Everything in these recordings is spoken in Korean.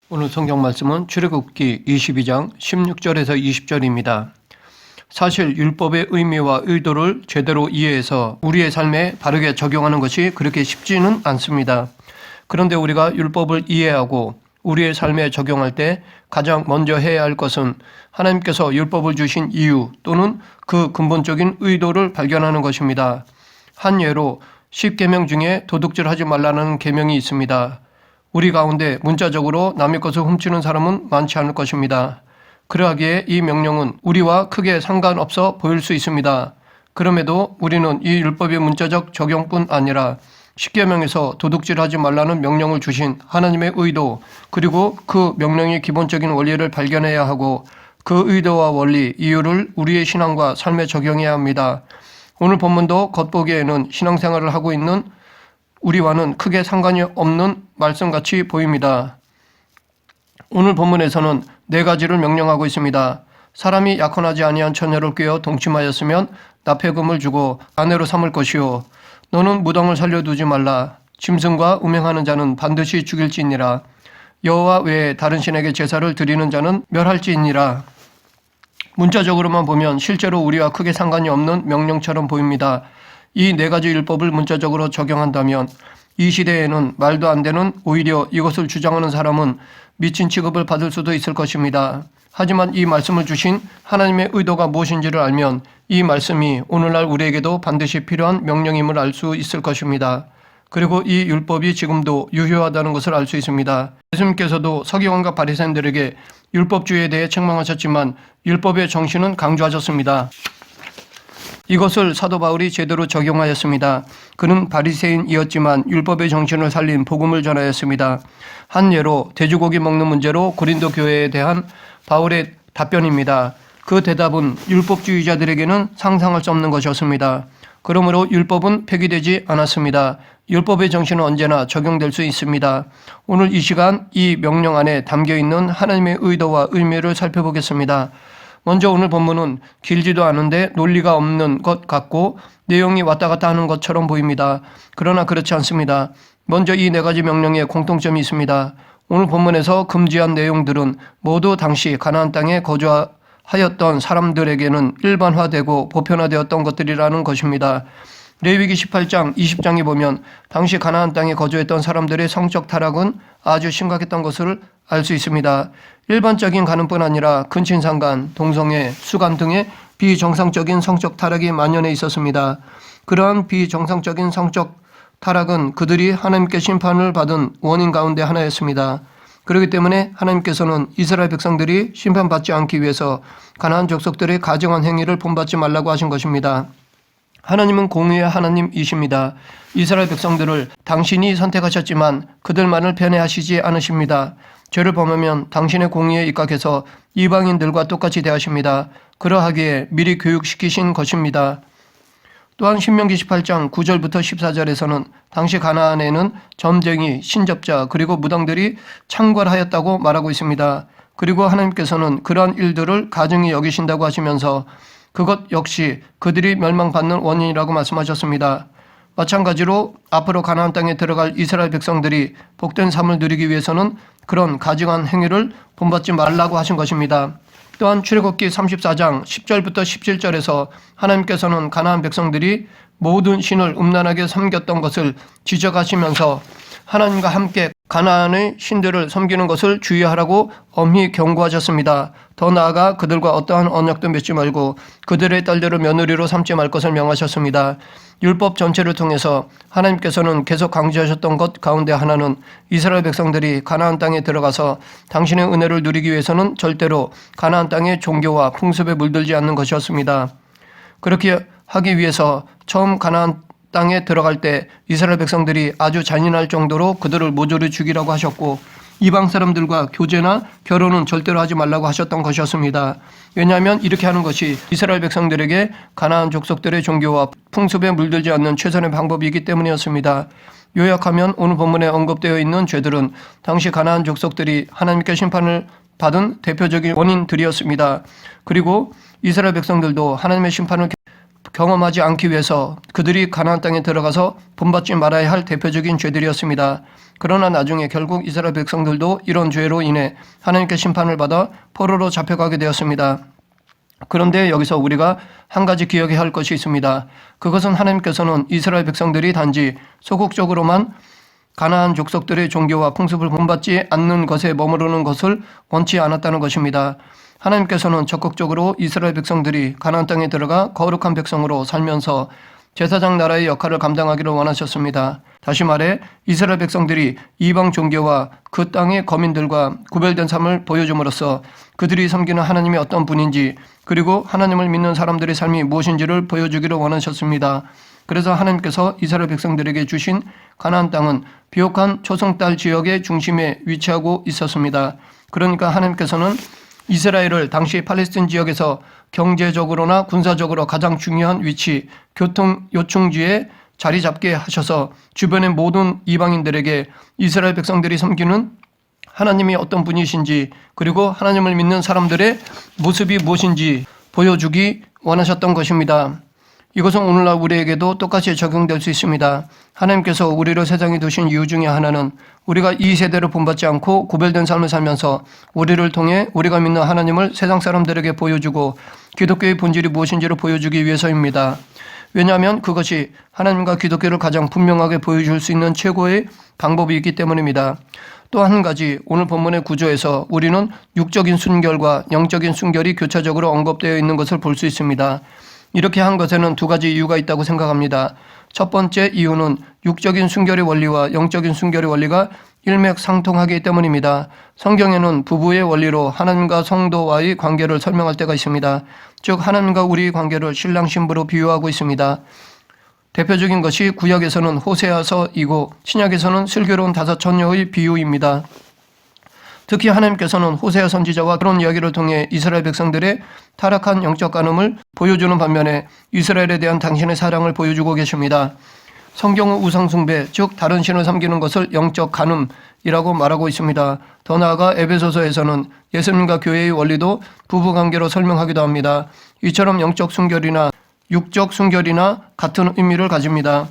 오늘 성경 말씀은 출애굽기 22장 16절에서 20절입니다. 사실 율법의 의미와 의도를 제대로 이해해서 우리의 삶에 바르게 적용하는 것이 그렇게 쉽지는 않습니다. 그런데 우리가 율법을 이해하고 우리의 삶에 적용할 때 가장 먼저 해야 할 것은 하나님께서 율법을 주신 이유 또는 그 근본적인 의도를 발견하는 것입니다. 한 예로 10계명 중에 도둑질하지 말라는 계명이 있습니다. 우리 가운데 문자적으로 남의 것을 훔치는 사람은 많지 않을 것입니다. 그러하기에 이 명령은 우리와 크게 상관없어 보일 수 있습니다. 그럼에도 우리는 이 율법의 문자적 적용뿐 아니라 10계명에서 도둑질하지 말라는 명령을 주신 하나님의 의도 그리고 그 명령의 기본적인 원리를 발견해야 하고 그 의도와 원리, 이유를 우리의 신앙과 삶에 적용해야 합니다. 오늘 본문도 겉보기에는 신앙생활을 하고 있는 우리와는 크게 상관이 없는 말씀같이 보입니다. 오늘 본문에서는 4가지를 명령하고 있습니다. 사람이 약혼하지 아니한 처녀를 꾀어 동침하였으면 납폐금을 주고 아내로 삼을 것이요 너는 무덤을 살려두지 말라. 짐승과 음행하는 자는 반드시 죽일지니라. 여호와 외에 다른 신에게 제사를 드리는 자는 멸할지니라. 문자적으로만 보면 실제로 우리와 크게 상관이 없는 명령처럼 보입니다. 이 4가지 율법을 문자적으로 적용한다면 이 시대에는 말도 안 되는 오히려 이것을 주장하는 사람은 미친 취급을 받을 수도 있을 것입니다. 하지만 이 말씀을 주신 하나님의 의도가 무엇인지를 알면 이 말씀이 오늘날 우리에게도 반드시 필요한 명령임을 알 수 있을 것입니다. 그리고 이 율법이 지금도 유효하다는 것을 알 수 있습니다. 예수님께서도 서기관과 바리새인들에게 율법주의에 대해 책망하셨지만 율법의 정신은 강조하셨습니다. 이것을 사도 바울이 제대로 적용하였습니다. 그는 바리새인이었지만 율법의 정신을 살린 복음을 전하였습니다. 한 예로 돼지고기 먹는 문제로 고린도 교회에 대한 바울의 답변입니다. 그 대답은 율법주의자들에게는 상상할 수 없는 것이었습니다. 그러므로 율법은 폐기되지 않았습니다. 율법의 정신은 언제나 적용될 수 있습니다. 오늘 이 시간 이 명령 안에 담겨있는 하나님의 의도와 의미를 살펴보겠습니다. 먼저 오늘 본문은 길지도 않은데 논리가 없는 것 같고 내용이 왔다 갔다 하는 것처럼 보입니다. 그러나 그렇지 않습니다. 먼저 이 4가지 명령에 공통점이 있습니다. 오늘 본문에서 금지한 내용들은 모두 당시 가나안 땅에 거주하였던 사람들에게는 일반화되고 보편화되었던 것들이라는 것입니다. 레위기 18장, 20장에 보면 당시 가나안 땅에 거주했던 사람들의 성적 타락은 아주 심각했던 것을 알 수 있습니다. 일반적인 간음뿐 아니라 근친상간, 동성애, 수간 등의 비정상적인 성적 타락이 만연해 있었습니다. 그러한 비정상적인 성적 타락은 그들이 하나님께 심판을 받은 원인 가운데 하나였습니다. 그렇기 때문에 하나님께서는 이스라엘 백성들이 심판받지 않기 위해서 가나안 족속들의 가증한 행위를 본받지 말라고 하신 것입니다. 하나님은 공의의 하나님이십니다. 이스라엘 백성들을 당신이 선택하셨지만 그들만을 편애하시지 않으십니다. 죄를 범하면 당신의 공의에 입각해서 이방인들과 똑같이 대하십니다. 그러하기에 미리 교육시키신 것입니다. 또한 신명기 18장 9절부터 14절에서는 당시 가나안에는 점쟁이, 신접자 그리고 무당들이 창궐하였다고 말하고 있습니다. 그리고 하나님께서는 그러한 일들을 가증히 여기신다고 하시면서 그것 역시 그들이 멸망받는 원인이라고 말씀하셨습니다. 마찬가지로 앞으로 가나안 땅에 들어갈 이스라엘 백성들이 복된 삶을 누리기 위해서는 그런 가증한 행위를 본받지 말라고 하신 것입니다. 또한 출애굽기 34장 10절부터 17절에서 하나님께서는 가나안 백성들이 모든 신을 음란하게 섬겼던 것을 지적하시면서 하나님과 함께 가나안의 신들을 섬기는 것을 주의하라고 엄히 경고하셨습니다. 더 나아가 그들과 어떠한 언약도 맺지 말고 그들의 딸들을 며느리로 삼지 말 것을 명하셨습니다. 율법 전체를 통해서 하나님께서는 계속 강조하셨던 것 가운데 하나는 이스라엘 백성들이 가나안 땅에 들어가서 당신의 은혜를 누리기 위해서는 절대로 가나안 땅의 종교와 풍습에 물들지 않는 것이었습니다. 그렇게 하기 위해서 처음 가나안 땅에 들어갈 때 이스라엘 백성들이 아주 잔인할 정도로 그들을 모조리 죽이라고 하셨고 이방 사람들과 교제나 결혼은 절대로 하지 말라고 하셨던 것이었습니다. 왜냐하면 이렇게 하는 것이 이스라엘 백성들에게 가나안 족속들의 종교와 풍습에 물들지 않는 최선의 방법이기 때문이었습니다. 요약하면 오늘 본문에 언급되어 있는 죄들은 당시 가나안 족속들이 하나님께 심판을 받은 대표적인 원인들이었습니다. 그리고 이스라엘 백성들도 하나님의 심판을 경험하지 않기 위해서 그들이 가나안 땅에 들어가서 본받지 말아야 할 대표적인 죄들이었습니다. 그러나 나중에 결국 이스라엘 백성들도 이런 죄로 인해 하나님께 심판을 받아 포로로 잡혀가게 되었습니다. 그런데 여기서 우리가 한 가지 기억해야 할 것이 있습니다. 그것은 하나님께서는 이스라엘 백성들이 단지 소극적으로만 가나안 족속들의 종교와 풍습을 본받지 않는 것에 머무르는 것을 원치 않았다는 것입니다. 하나님께서는 적극적으로 이스라엘 백성들이 가나안 땅에 들어가 거룩한 백성으로 살면서 제사장 나라의 역할을 감당하기를 원하셨습니다. 다시 말해 이스라엘 백성들이 이방 종교와 그 땅의 거민들과 구별된 삶을 보여줌으로써 그들이 섬기는 하나님이 어떤 분인지 그리고 하나님을 믿는 사람들의 삶이 무엇인지를 보여주기를 원하셨습니다. 그래서 하나님께서 이스라엘 백성들에게 주신 가나안 땅은 비옥한 초승달 지역의 중심에 위치하고 있었습니다. 그러니까 하나님께서는 이스라엘을 당시 팔레스틴 지역에서 경제적으로나 군사적으로 가장 중요한 위치, 교통 요충지에 자리 잡게 하셔서 주변의 모든 이방인들에게 이스라엘 백성들이 섬기는 하나님이 어떤 분이신지 그리고 하나님을 믿는 사람들의 모습이 무엇인지 보여주기 원하셨던 것입니다. 이것은 오늘날 우리에게도 똑같이 적용될 수 있습니다. 하나님께서 우리를 세상에 두신 이유 중에 하나는 우리가 이 세대를 본받지 않고 구별된 삶을 살면서 우리를 통해 우리가 믿는 하나님을 세상 사람들에게 보여주고 기독교의 본질이 무엇인지를 보여주기 위해서입니다. 왜냐하면 그것이 하나님과 기독교를 가장 분명하게 보여줄 수 있는 최고의 방법이 있기 때문입니다. 또 한 가지 오늘 본문의 구조에서 우리는 육적인 순결과 영적인 순결이 교차적으로 언급되어 있는 것을 볼 수 있습니다. 이렇게 한 것에는 두 가지 이유가 있다고 생각합니다. 첫 번째 이유는 육적인 순결의 원리와 영적인 순결의 원리가 일맥상통하기 때문입니다. 성경에는 부부의 원리로 하나님과 성도와의 관계를 설명할 때가 있습니다. 즉 하나님과 우리의 관계를 신랑 신부로 비유하고 있습니다. 대표적인 것이 구약에서는 호세아서이고 신약에서는 슬기로운 다섯 처녀의 비유입니다. 특히 하나님께서는 호세아 선지자와 그런 이야기를 통해 이스라엘 백성들의 타락한 영적 간음을 보여주는 반면에 이스라엘에 대한 당신의 사랑을 보여주고 계십니다. 성경은 우상숭배, 즉 다른 신을 섬기는 것을 영적 간음이라고 말하고 있습니다. 더 나아가 에베소서에서는 예수님과 교회의 원리도 부부관계로 설명하기도 합니다. 이처럼 영적 순결이나 육적 순결이나 같은 의미를 가집니다.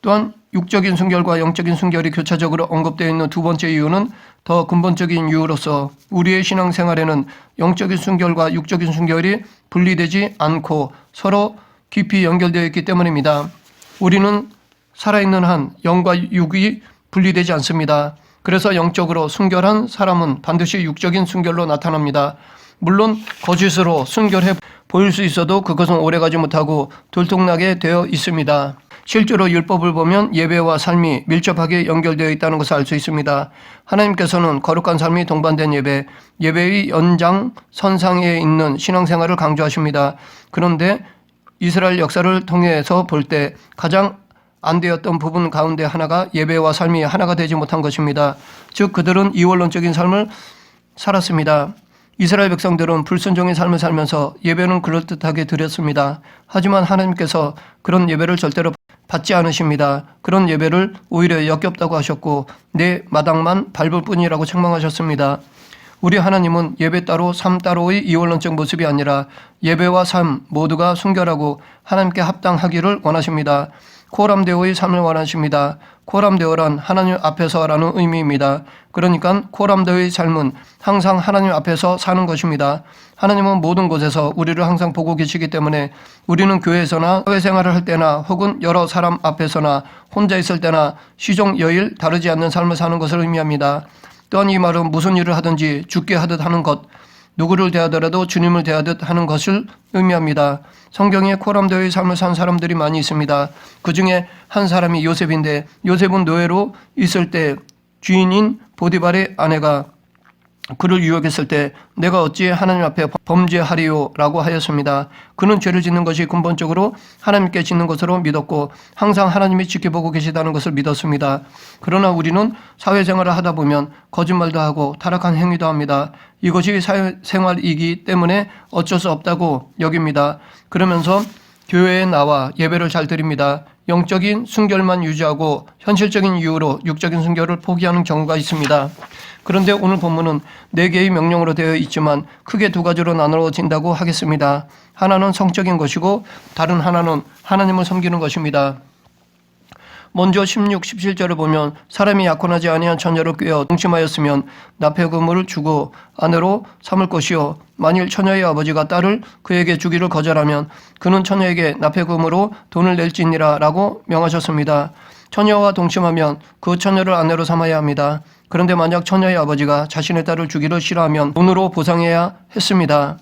또한 육적인 순결과 영적인 순결이 교차적으로 언급되어 있는 두 번째 이유는 더 근본적인 이유로서 우리의 신앙생활에는 영적인 순결과 육적인 순결이 분리되지 않고 서로 깊이 연결되어 있기 때문입니다. 우리는 살아있는 한 영과 육이 분리되지 않습니다. 그래서 영적으로 순결한 사람은 반드시 육적인 순결로 나타납니다. 물론 거짓으로 순결해 보일 수 있어도 그것은 오래가지 못하고 들통나게 되어 있습니다. 실제로 율법을 보면 예배와 삶이 밀접하게 연결되어 있다는 것을 알 수 있습니다. 하나님께서는 거룩한 삶이 동반된 예배의 연장선상에 있는 신앙생활을 강조하십니다. 그런데 이스라엘 역사를 통해서 볼 때 가장 안 되었던 부분 가운데 하나가 예배와 삶이 하나가 되지 못한 것입니다. 즉 그들은 이원론적인 삶을 살았습니다. 이스라엘 백성들은 불순종의 삶을 살면서 예배는 그럴듯하게 드렸습니다. 하지만 하나님께서 그런 예배를 절대로 받지 않으십니다. 그런 예배를 오히려 역겹다고 하셨고 내 마당만 밟을 뿐이라고 책망하셨습니다. 우리 하나님은 예배 따로 삶 따로의 이원론적 모습이 아니라 예배와 삶 모두가 순결하고 하나님께 합당하기를 원하십니다. 코람데오의 삶을 원하십니다. 코람데오란 하나님 앞에서라는 의미입니다. 그러니까 코람데오의 삶은 항상 하나님 앞에서 사는 것입니다. 하나님은 모든 곳에서 우리를 항상 보고 계시기 때문에 우리는 교회에서나 사회생활을 할 때나 혹은 여러 사람 앞에서나 혼자 있을 때나 시종여일 다르지 않는 삶을 사는 것을 의미합니다. 또한 이 말은 무슨 일을 하든지 죽게 하듯 하는 것, 누구를 대하더라도 주님을 대하듯 하는 것을 의미합니다. 성경에 코람데오의 삶을 산 사람들이 많이 있습니다. 그 중에 한 사람이 요셉인데 요셉은 노예로 있을 때 주인인 보디발의 아내가 그를 유혹했을 때 내가 어찌 하나님 앞에 범죄하리요 라고 하였습니다. 그는 죄를 짓는 것이 근본적으로 하나님께 짓는 것으로 믿었고 항상 하나님이 지켜보고 계시다는 것을 믿었습니다. 그러나 우리는 사회생활을 하다 보면 거짓말도 하고 타락한 행위도 합니다. 이것이 사회생활이기 때문에 어쩔 수 없다고 여깁니다. 그러면서 교회에 나와 예배를 잘 드립니다. 영적인 순결만 유지하고 현실적인 이유로 육적인 순결을 포기하는 경우가 있습니다. 그런데 오늘 본문은 4개의 명령으로 되어 있지만 크게 2가지로 나누어진다고 하겠습니다. 하나는 성적인 것이고 다른 하나는 하나님을 섬기는 것입니다. 먼저 16, 17절을 보면 사람이 약혼하지 아니한 처녀를 꾀어 동침하였으면 납해 금을 주고 아내로 삼을 것이요 만일 처녀의 아버지가 딸을 그에게 주기를 거절하면 그는 처녀에게 납해 금으로 돈을 낼지니라 라고 명하셨습니다. 처녀와 동침하면 그 처녀를 아내로 삼아야 합니다. 그런데 만약 처녀의 아버지가 자신의 딸을 주기를 싫어하면 돈으로 보상해야 했습니다.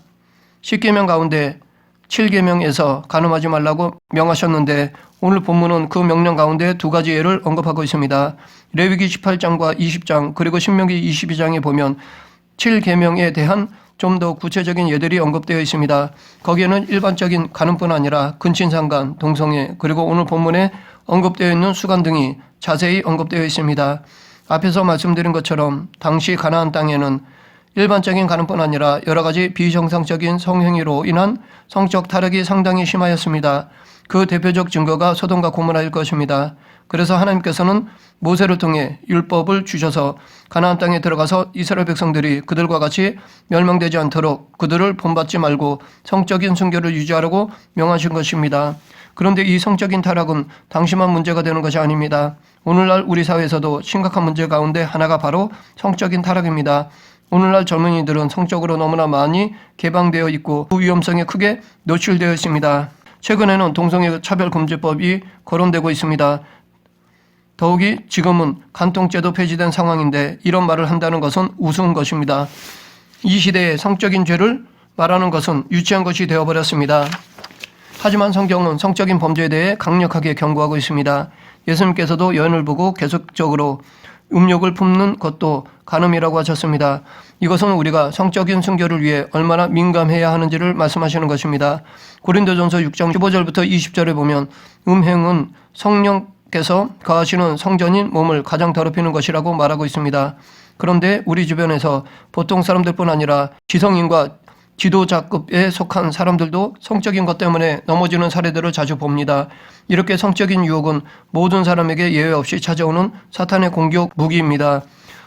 10계명 가운데 7계명에서 간음하지 말라고 명하셨는데 오늘 본문은 그 명령 가운데 2가지 예를 언급하고 있습니다. 레위기 18장과 20장 그리고 신명기 22장에 보면 7계명에 대한 좀 더 구체적인 예들이 언급되어 있습니다. 거기에는 일반적인 간음뿐 아니라 근친상간, 동성애 그리고 오늘 본문에 언급되어 있는 수간 등이 자세히 언급되어 있습니다. 앞에서 말씀드린 것처럼 당시 가나안 땅에는 일반적인 간음뿐 아니라 여러 가지 비정상적인 성행위로 인한 성적 타락이 상당히 심하였습니다. 그 대표적 증거가 소돔과 고모라일 것입니다. 그래서 하나님께서는 모세를 통해 율법을 주셔서 가나안 땅에 들어가서 이스라엘 백성들이 그들과 같이 멸망되지 않도록 그들을 본받지 말고 성적인 순결을 유지하라고 명하신 것입니다. 그런데 이 성적인 타락은 당시만 문제가 되는 것이 아닙니다. 오늘날 우리 사회에서도 심각한 문제 가운데 하나가 바로 성적인 타락입니다. 오늘날 젊은이들은 성적으로 너무나 많이 개방되어 있고 그 위험성에 크게 노출되어 있습니다. 최근에는 동성애 차별금지법이 거론되고 있습니다. 더욱이 지금은 간통죄도 폐지된 상황인데 이런 말을 한다는 것은 우스운 것입니다. 이 시대에 성적인 죄를 말하는 것은 유치한 것이 되어버렸습니다. 하지만 성경은 성적인 범죄에 대해 강력하게 경고하고 있습니다. 예수님께서도 여인을 보고 계속적으로 음욕을 품는 것도 간음이라고 하셨습니다. 이것은 우리가 성적인 순결을 위해 얼마나 민감해야 하는지를 말씀하시는 것입니다. 고린도전서 6장 15절부터 20절에 보면 음행은 성령께서 거하시는 성전인 몸을 가장 더럽히는 것이라고 말하고 있습니다. 그런데 우리 주변에서 보통 사람들뿐 아니라 지성인과 지도자급에 속한 사람들도 성적인 것 때문에 넘어지는 사례들을 자주 봅니다. 이렇게 성적인 유혹은 모든 사람에게 예외 없이 찾아오는 사탄의 공격 무기입니다.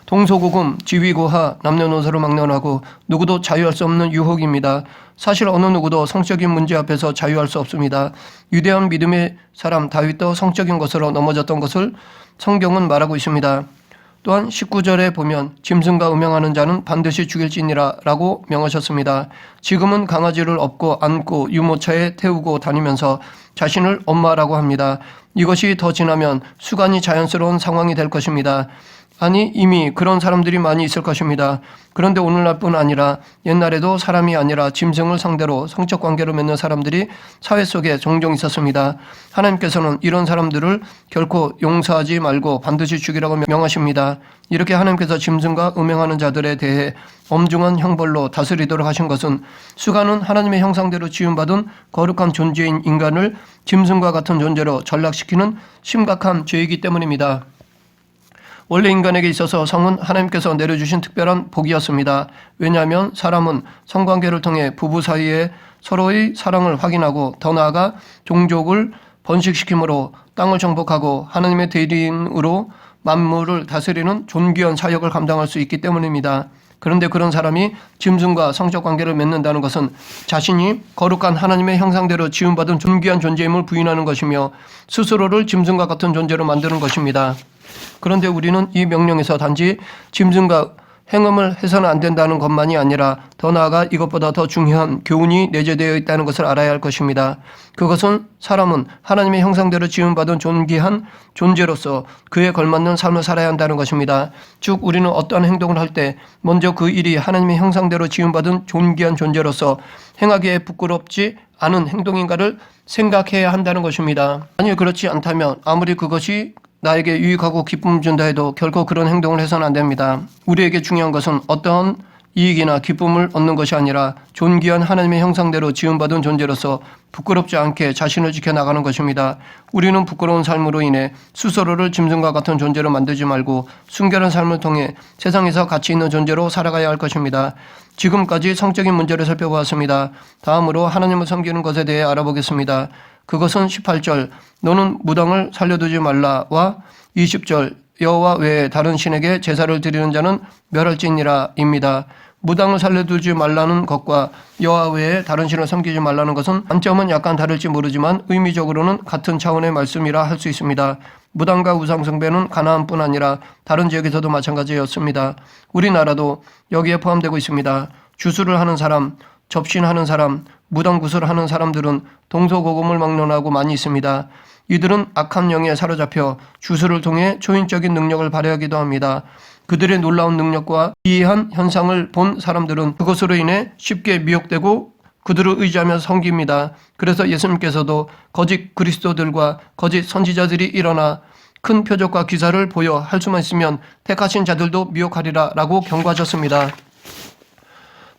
동서고금, 지위고하, 남녀노소를 막론하고 누구도 자유할 수 없는 유혹입니다. 사실 어느 누구도 성적인 문제 앞에서 자유할 수 없습니다. 위대한 믿음의 사람 다윗도 성적인 것으로 넘어졌던 것을 성경은 말하고 있습니다. 또한 19절에 보면 짐승과 음행하는 자는 반드시 죽일지니라 라고 명하셨습니다. 지금은 강아지를 업고 안고 유모차에 태우고 다니면서 자신을 엄마라고 합니다. 이것이 더 지나면 수간이 자연스러운 상황이 될 것입니다. 아니 이미 그런 사람들이 많이 있을 것입니다. 그런데 오늘날뿐 아니라 옛날에도 사람이 아니라 짐승을 상대로 성적 관계를 맺는 사람들이 사회 속에 종종 있었습니다. 하나님께서는 이런 사람들을 결코 용서하지 말고 반드시 죽이라고 명하십니다. 이렇게 하나님께서 짐승과 음행하는 자들에 대해 엄중한 형벌로 다스리도록 하신 것은 수간은 하나님의 형상대로 지음받은 거룩한 존재인 인간을 짐승과 같은 존재로 전락시키는 심각한 죄이기 때문입니다. 원래 인간에게 있어서 성은 하나님께서 내려주신 특별한 복이었습니다. 왜냐하면 사람은 성관계를 통해 부부 사이에 서로의 사랑을 확인하고 더 나아가 종족을 번식시킴으로 땅을 정복하고 하나님의 대리인으로 만물을 다스리는 존귀한 사역을 감당할 수 있기 때문입니다. 그런데 그런 사람이 짐승과 성적 관계를 맺는다는 것은 자신이 거룩한 하나님의 형상대로 지음받은 존귀한 존재임을 부인하는 것이며 스스로를 짐승과 같은 존재로 만드는 것입니다. 그런데 우리는 이 명령에서 단지 짐승과 행음을 해서는 안 된다는 것만이 아니라 더 나아가 이것보다 더 중요한 교훈이 내재되어 있다는 것을 알아야 할 것입니다. 그것은 사람은 하나님의 형상대로 지음받은 존귀한 존재로서 그에 걸맞는 삶을 살아야 한다는 것입니다. 즉 우리는 어떠한 행동을 할 때 먼저 그 일이 하나님의 형상대로 지음받은 존귀한 존재로서 행하기에 부끄럽지 않은 행동인가를 생각해야 한다는 것입니다. 만일 그렇지 않다면 아무리 그것이 나에게 유익하고 기쁨을 준다 해도 결코 그런 행동을 해서는 안 됩니다. 우리에게 중요한 것은 어떠한 이익이나 기쁨을 얻는 것이 아니라 존귀한 하나님의 형상대로 지음받은 존재로서 부끄럽지 않게 자신을 지켜나가는 것입니다. 우리는 부끄러운 삶으로 인해 스스로를 짐승과 같은 존재로 만들지 말고 순결한 삶을 통해 세상에서 가치 있는 존재로 살아가야 할 것입니다. 지금까지 성적인 문제를 살펴보았습니다. 다음으로 하나님을 섬기는 것에 대해 알아보겠습니다. 그것은 18절 너는 무당을 살려두지 말라와 20절 여호와 외에 다른 신에게 제사를 드리는 자는 멸할지니라입니다. 무당을 살려두지 말라는 것과 여호와 외에 다른 신을 섬기지 말라는 것은 관점은 약간 다를지 모르지만 의미적으로는 같은 차원의 말씀이라 할 수 있습니다. 무당과 우상숭배는 가나안뿐 아니라 다른 지역에서도 마찬가지였습니다. 우리나라도 여기에 포함되고 있습니다. 주술을 하는 사람, 접신하는 사람, 무당구슬을 하는 사람들은 동서고금을 막론하고 많이 있습니다. 이들은 악한 영에 사로잡혀 주술을 통해 초인적인 능력을 발휘하기도 합니다. 그들의 놀라운 능력과 기이한 현상을 본 사람들은 그것으로 인해 쉽게 미혹되고 그들을 의지하며 섬깁니다. 그래서 예수님께서도 거짓 그리스도들과 거짓 선지자들이 일어나 큰 표적과 기사를 보여 할 수만 있으면 택하신 자들도 미혹하리라 라고 경고하셨습니다.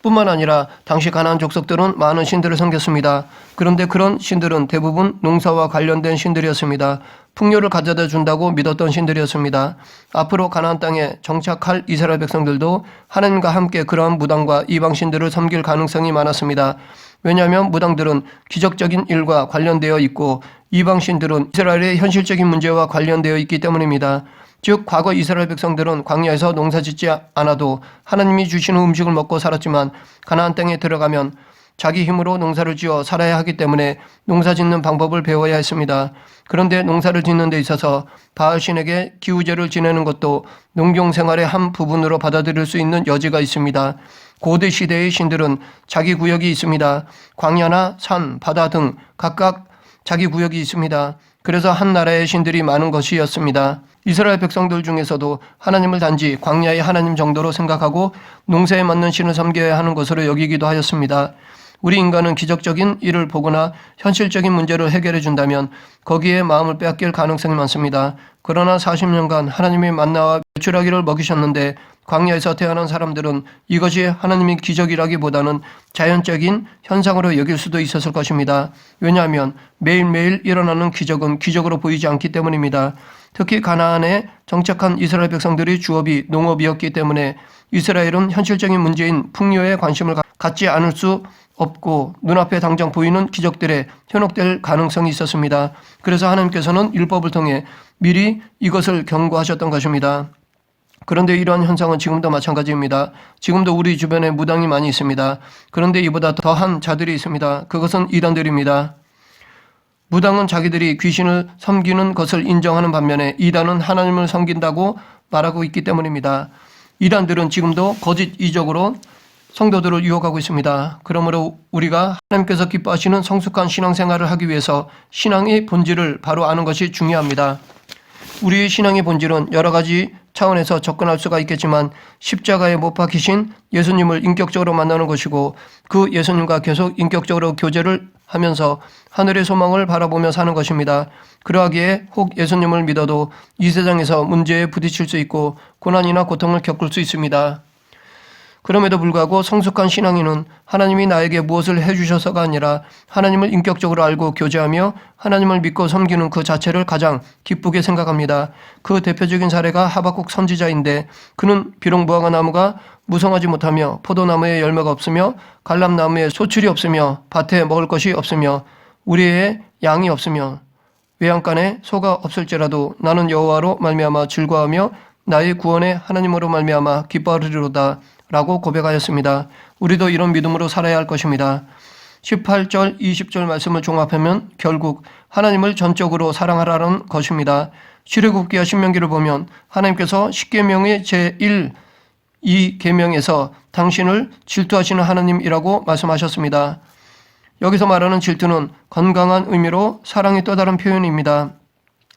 뿐만 아니라 당시 가나안 족속들은 많은 신들을 섬겼습니다. 그런데 그런 신들은 대부분 농사와 관련된 신들이었습니다. 풍요를 가져다 준다고 믿었던 신들이었습니다. 앞으로 가나안 땅에 정착할 이스라엘 백성들도 하나님과 함께 그러한 무당과 이방 신들을 섬길 가능성이 많았습니다. 왜냐하면 무당들은 기적적인 일과 관련되어 있고 이방 신들은 이스라엘의 현실적인 문제와 관련되어 있기 때문입니다. 즉 과거 이스라엘 백성들은 광야에서 농사짓지 않아도 하나님이 주시는 음식을 먹고 살았지만 가나안 땅에 들어가면 자기 힘으로 농사를 지어 살아야 하기 때문에 농사짓는 방법을 배워야 했습니다. 그런데 농사를 짓는 데 있어서 바알신에게 기우제를 지내는 것도 농경생활의 한 부분으로 받아들일 수 있는 여지가 있습니다. 고대 시대의 신들은 자기 구역이 있습니다. 광야나 산, 바다 등 각각 자기 구역이 있습니다. 그래서 한 나라의 신들이 많은 것이었습니다. 이스라엘 백성들 중에서도 하나님을 단지 광야의 하나님 정도로 생각하고 농사에 맞는 신을 섬겨야 하는 것으로 여기기도 하였습니다. 우리 인간은 기적적인 일을 보거나 현실적인 문제를 해결해 준다면 거기에 마음을 빼앗길 가능성이 많습니다. 그러나 40년간 하나님의 만나와 메추라기를 먹이셨는데 광야에서 태어난 사람들은 이것이 하나님의 기적이라기보다는 자연적인 현상으로 여길 수도 있었을 것입니다. 왜냐하면 매일매일 일어나는 기적은 기적으로 보이지 않기 때문입니다. 특히 가나안에 정착한 이스라엘 백성들의 주업이 농업이었기 때문에 이스라엘은 현실적인 문제인 풍요에 관심을 갖지 않을 수 없고 눈앞에 당장 보이는 기적들에 현혹될 가능성이 있었습니다. 그래서 하나님께서는 율법을 통해 미리 이것을 경고하셨던 것입니다. 그런데 이러한 현상은 지금도 마찬가지입니다. 지금도 우리 주변에 무당이 많이 있습니다. 그런데 이보다 더한 자들이 있습니다. 그것은 이단들입니다. 무당은 자기들이 귀신을 섬기는 것을 인정하는 반면에 이단은 하나님을 섬긴다고 말하고 있기 때문입니다. 이단들은 지금도 거짓 이적으로 성도들을 유혹하고 있습니다. 그러므로 우리가 하나님께서 기뻐하시는 성숙한 신앙생활을 하기 위해서 신앙의 본질을 바로 아는 것이 중요합니다. 우리의 신앙의 본질은 여러 가지 차원에서 접근할 수가 있겠지만 십자가에 못 박히신 예수님을 인격적으로 만나는 것이고 그 예수님과 계속 인격적으로 교제를 하면서 하늘의 소망을 바라보며 사는 것입니다. 그러하기에 혹 예수님을 믿어도 이 세상에서 문제에 부딪힐 수 있고 고난이나 고통을 겪을 수 있습니다. 그럼에도 불구하고 성숙한 신앙인은 하나님이 나에게 무엇을 해주셔서가 아니라 하나님을 인격적으로 알고 교제하며 하나님을 믿고 섬기는 그 자체를 가장 기쁘게 생각합니다. 그 대표적인 사례가 하박국 선지자인데 그는 비록 무화과 나무가 무성하지 못하며 포도나무에 열매가 없으며 갈람나무에 소출이 없으며 밭에 먹을 것이 없으며 우리의 양이 없으며 외양간에 소가 없을지라도 나는 여호와로 말미암아 즐거워하며 나의 구원의 하나님으로 말미암아 기뻐하리로다 라고 고백하였습니다. 우리도 이런 믿음으로 살아야 할 것입니다. 18절, 20절 말씀을 종합하면 결국 하나님을 전적으로 사랑하라는 것입니다. 출애굽기와 신명기를 보면 하나님께서 십계명의 제1, 2계명에서 당신을 질투하시는 하나님이라고 말씀하셨습니다. 여기서 말하는 질투는 건강한 의미로 사랑의 또 다른 표현입니다.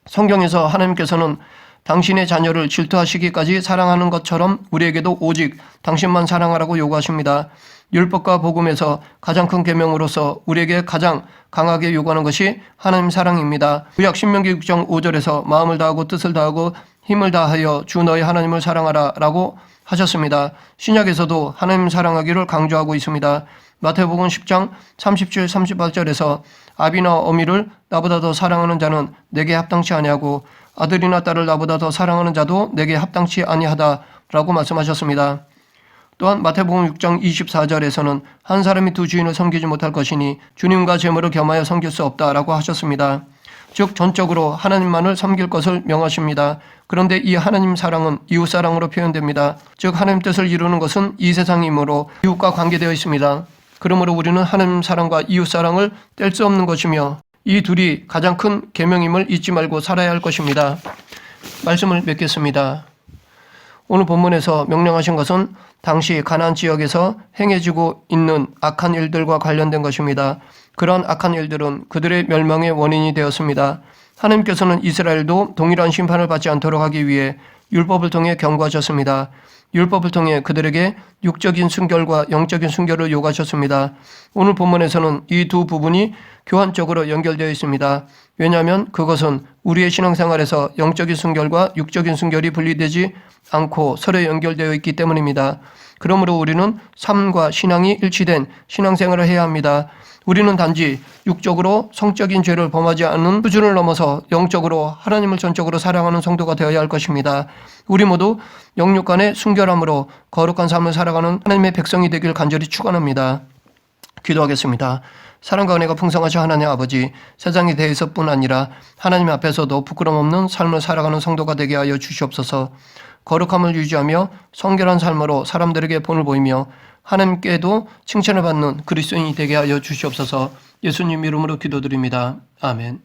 성경에서 하나님께서는 당신의 자녀를 질투하시기까지 사랑하는 것처럼 우리에게도 오직 당신만 사랑하라고 요구하십니다. 율법과 복음에서 가장 큰 계명으로서 우리에게 가장 강하게 요구하는 것이 하나님 사랑입니다. 구약 신명기 6장 5절에서 마음을 다하고 뜻을 다하고 힘을 다하여 주 너희 하나님을 사랑하라 라고 하셨습니다. 신약에서도 하나님 사랑하기를 강조하고 있습니다. 마태복음 10장 37, 38절에서 아비나 어미를 나보다 더 사랑하는 자는 내게 합당치 아니하고 아들이나 딸을 나보다 더 사랑하는 자도 내게 합당치 아니하다라고 말씀하셨습니다. 또한 마태복음 6장 24절에서는 한 사람이 두 주인을 섬기지 못할 것이니 주님과 재물을 겸하여 섬길 수 없다라고 하셨습니다. 즉 전적으로 하나님만을 섬길 것을 명하십니다. 그런데 이 하나님 사랑은 이웃 사랑으로 표현됩니다. 즉 하나님 뜻을 이루는 것은 이 세상이므로 이웃과 관계되어 있습니다. 그러므로 우리는 하나님 사랑과 이웃 사랑을 뗄 수 없는 것이며 이 둘이 가장 큰 계명임을 잊지 말고 살아야 할 것입니다. 말씀을 맺겠습니다. 오늘 본문에서 명령하신 것은 당시 가나안 지역에서 행해지고 있는 악한 일들과 관련된 것입니다. 그러한 악한 일들은 그들의 멸망의 원인이 되었습니다. 하나님께서는 이스라엘도 동일한 심판을 받지 않도록 하기 위해 율법을 통해 경고하셨습니다. 율법을 통해 그들에게 육적인 순결과 영적인 순결을 요구하셨습니다. 오늘 본문에서는 이 두 부분이 교환적으로 연결되어 있습니다. 왜냐하면 그것은 우리의 신앙생활에서 영적인 순결과 육적인 순결이 분리되지 않고 서로 연결되어 있기 때문입니다. 그러므로 우리는 삶과 신앙이 일치된 신앙생활을 해야 합니다. 우리는 단지 육적으로 성적인 죄를 범하지 않는 수준을 넘어서 영적으로 하나님을 전적으로 사랑하는 성도가 되어야 할 것입니다. 우리 모두 영육 간의 순결함으로 거룩한 삶을 살아가는 하나님의 백성이 되길 간절히 축원합니다. 기도하겠습니다. 사랑과 은혜가 풍성하신 하나님 아버지, 세상에 대해서뿐 아니라 하나님 앞에서도 부끄럼 없는 삶을 살아가는 성도가 되게 하여 주시옵소서. 거룩함을 유지하며 성결한 삶으로 사람들에게 본을 보이며 하나님께도 칭찬을 받는 그리스도인이 되게 하여 주시옵소서. 예수님 이름으로 기도드립니다. 아멘.